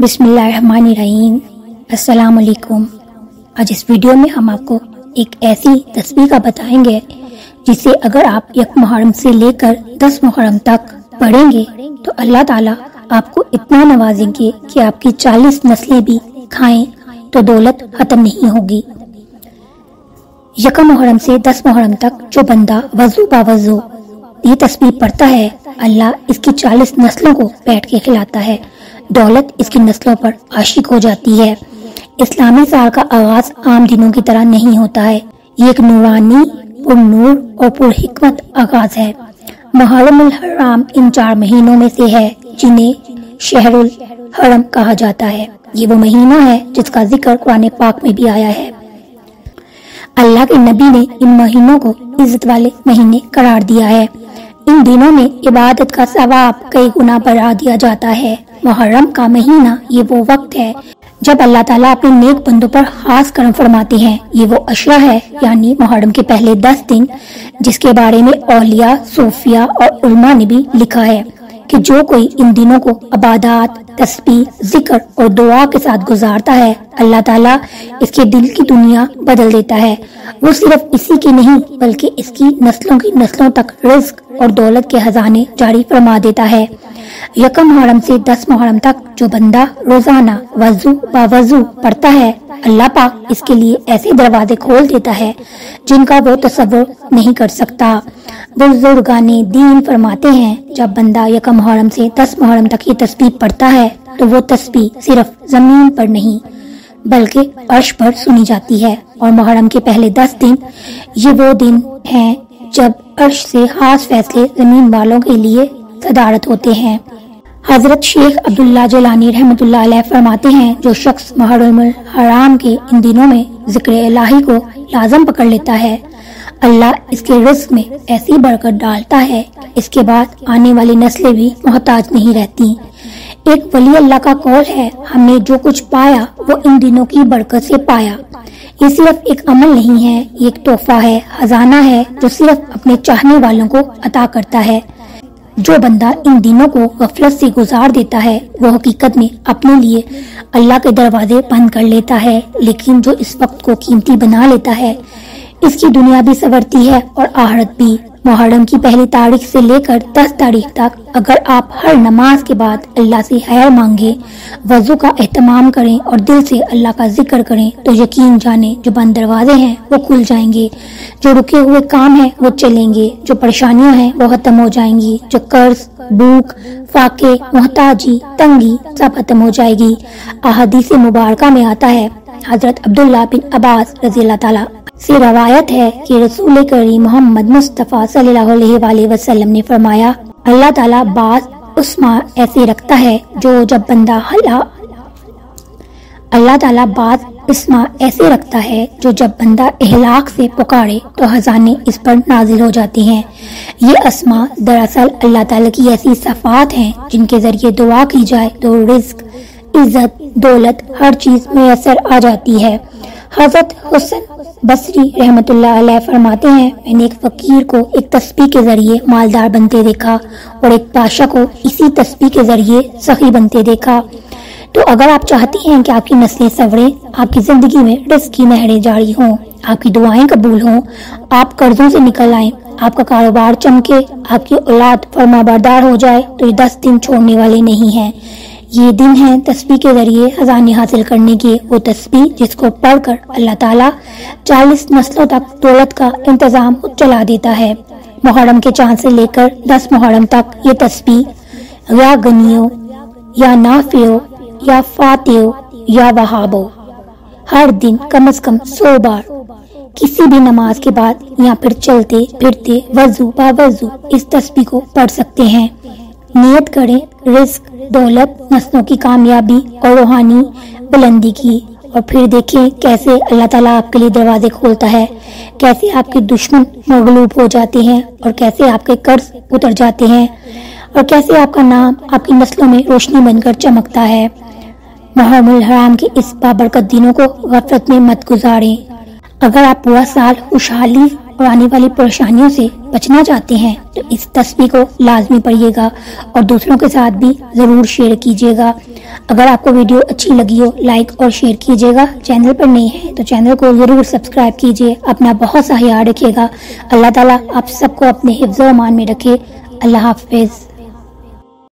بسم اللہ الرحمن الرحیم۔ السلام علیکم۔ آج اس ویڈیو میں ہم آپ کو ایک ایسی تسبیح کا بتائیں گے جسے اگر آپ 1 محرم سے لے کر 10 محرم تک پڑھیں گے تو اللہ تعالیٰ آپ کو اتنا نوازیں گے کہ آپ کی 40 نسلیں بھی کھائیں تو دولت ختم نہیں ہوگی۔ 1 محرم سے 10 محرم تک جو بندہ وضو باوضو یہ تسبیح پڑھتا ہے، اللہ اس کی 40 نسلوں کو بیٹھ کے کھلاتا ہے، دولت اس کی نسلوں پر عاشق ہو جاتی ہے۔ اسلامی سال کا آغاز عام دنوں کی طرح نہیں ہوتا ہے، یہ ایک نورانی، پر نور اور پر حکمت آغاز ہے۔ محرم الحرام ان 4 مہینوں میں سے ہے جنہیں شہر الحرم کہا جاتا ہے۔ یہ وہ مہینہ ہے جس کا ذکر قرآن پاک میں بھی آیا ہے۔ اللہ کے نبی نے ان مہینوں کو عزت والے مہینے قرار دیا ہے۔ ان دنوں میں عبادت کا ثواب کئی گنا بڑھا دیا جاتا ہے۔ محرم کا مہینہ یہ وہ وقت ہے جب اللہ تعالیٰ اپنے نیک بندوں پر خاص کرم فرماتے ہیں۔ یہ وہ اشرا ہے یعنی محرم کے پہلے 10 دن جس کے بارے میں اولیاء، صوفیاء اور علماء نے بھی لکھا ہے کہ جو کوئی ان دنوں کو عبادات، تسبیح، ذکر اور دعا کے ساتھ گزارتا ہے، اللہ تعالیٰ اس کے دل کی دنیا بدل دیتا ہے۔ وہ صرف اسی کی نہیں بلکہ اس کی نسلوں تک رزق اور دولت کے خزانے جاری فرما دیتا ہے۔ 1 محرم سے 10 محرم تک جو بندہ روزانہ وضو باوضو پڑھتا ہے، اللہ پاک اس کے لیے ایسے دروازے کھول دیتا ہے جن کا وہ تصور نہیں کر سکتا۔ بزرگان دین فرماتے ہیں جب بندہ 1 محرم سے 10 محرم تک یہ تسبیح پڑھتا ہے تو وہ تسبیح صرف زمین پر نہیں بلکہ عرش پر سنی جاتی ہے، اور محرم کے پہلے 10 دن یہ وہ دن ہیں جب عرش سے خاص فیصلے زمین والوں کے لیے صدارت ہوتے ہیں۔ حضرت شیخ عبداللہ جیلانی رحمۃ اللہ علیہ فرماتے ہیں جو شخص محرم الحرام کے ان دنوں میں ذکر الہی کو لازم پکڑ لیتا ہے، اللہ اس کے رزق میں ایسی برکت ڈالتا ہے کہ اس کے بعد آنے والی نسلیں بھی محتاج نہیں رہتی۔ ایک ولی اللہ کا قول ہے، ہم نے جو کچھ پایا وہ ان دنوں کی برکت سے پایا۔ یہ صرف ایک عمل نہیں ہے، یہ ایک تحفہ ہے، خزانہ ہے جو صرف اپنے چاہنے والوں کو عطا کرتا ہے۔ جو بندہ ان دنوں کو غفلت سے گزار دیتا ہے وہ حقیقت میں اپنے لیے اللہ کے دروازے بند کر لیتا ہے، لیکن جو اس وقت کو قیمتی بنا لیتا ہے اس کی دنیا بھی سنورتی ہے اور آخرت بھی۔ محرم کی پہلی تاریخ سے لے کر 10 تاریخ تک اگر آپ ہر نماز کے بعد اللہ سے خیر مانگیں، وضو کا اہتمام کریں اور دل سے اللہ کا ذکر کریں تو یقین جانیں جو بند دروازے ہیں وہ کھل جائیں گے، جو رکے ہوئے کام ہیں وہ چلیں گے، جو پریشانیاں ہیں وہ ختم ہو جائیں گی، جو قرض، بھوک، فاقے، محتاجی، تنگی سب ختم ہو جائے گی۔ احادیث مبارکہ میں آتا ہے، حضرت عبداللہ بن عباس رضی اللہ تعالیٰ سے روایت ہے کہ رسول کریم محمد مصطفیٰ صلی اللہ علیہ وآلہ وسلم نے فرمایا، اللہ تعالیٰ بعض اسما ایسے رکھتا ہے جو جب بندہ اہلاک سے پکارے تو خزانے اس پر نازل ہو جاتے ہیں۔ یہ اسما دراصل اللہ تعالیٰ کی ایسی صفات ہیں جن کے ذریعے دعا کی جائے تو رزق، عزت، دولت ہر چیز میسر آ جاتی ہے۔ حضرت حسن بصری رحمت اللہ علیہ فرماتے ہیں، میں نے ایک فقیر کو ایک تسبیح کے ذریعے مالدار بنتے دیکھا اور ایک بادشاہ کو اسی تسبیح کے ذریعے سخی بنتے دیکھا۔ تو اگر آپ چاہتے ہیں کہ آپ کی نسلیں سنوریں، آپ کی زندگی میں رزق کی نہریں جاری ہوں، آپ کی دعائیں قبول ہوں، آپ قرضوں سے نکل آئیں، آپ کا کاروبار چمکے، آپ کی اولاد فرما بردار ہو جائے تو یہ 10 دن چھوڑنے والے نہیں ہیں۔ یہ دن ہیں تسبیح کے ذریعے خزانے حاصل کرنے کے، وہ تسبیح جس کو پڑھ کر اللہ تعالیٰ 40 نسلوں تک دولت کا انتظام چلا دیتا ہے۔ محرم کے چاند سے لے کر 10 محرم تک یہ تسبیح یا غنیو یا نافعو یا فاتحو یا وہابو ہر دن کم از کم 100 بار کسی بھی نماز کے بعد یا پھر چلتے پھرتے وضو باوضو اس تسبیح کو پڑھ سکتے ہیں۔ نیت کریں رزق، دولت، نسلوں کی کامیابی اور روحانی بلندی کی، اور پھر دیکھیں کیسے اللہ تعالیٰ آپ کے لیے دروازے کھولتا ہے، کیسے آپ کے دشمن مغلوب ہو جاتے ہیں اور کیسے آپ کے قرض اتر جاتے ہیں اور کیسے آپ کا نام آپ کی نسلوں میں روشنی بن کر چمکتا ہے۔ محرم الحرام کے اس بابرکت دنوں کو غفلت میں مت گزاریں۔ اگر آپ پورا سال خوشحالی اور آنے والی پریشانیوں سے بچنا چاہتے ہیں تو اس تسبیح کو لازمی پڑھیے گا اور دوسروں کے ساتھ بھی ضرور شیئر کیجیے گا۔ اگر آپ کو ویڈیو اچھی لگی ہو لائک اور شیئر کیجیے گا، چینل پر نئے ہیں تو چینل کو ضرور سبسکرائب کیجیے۔ اپنا بہت سا خیال رکھیے گا۔ اللہ تعالیٰ آپ سب کو اپنے حفظ و امان میں رکھے۔ اللہ حافظ۔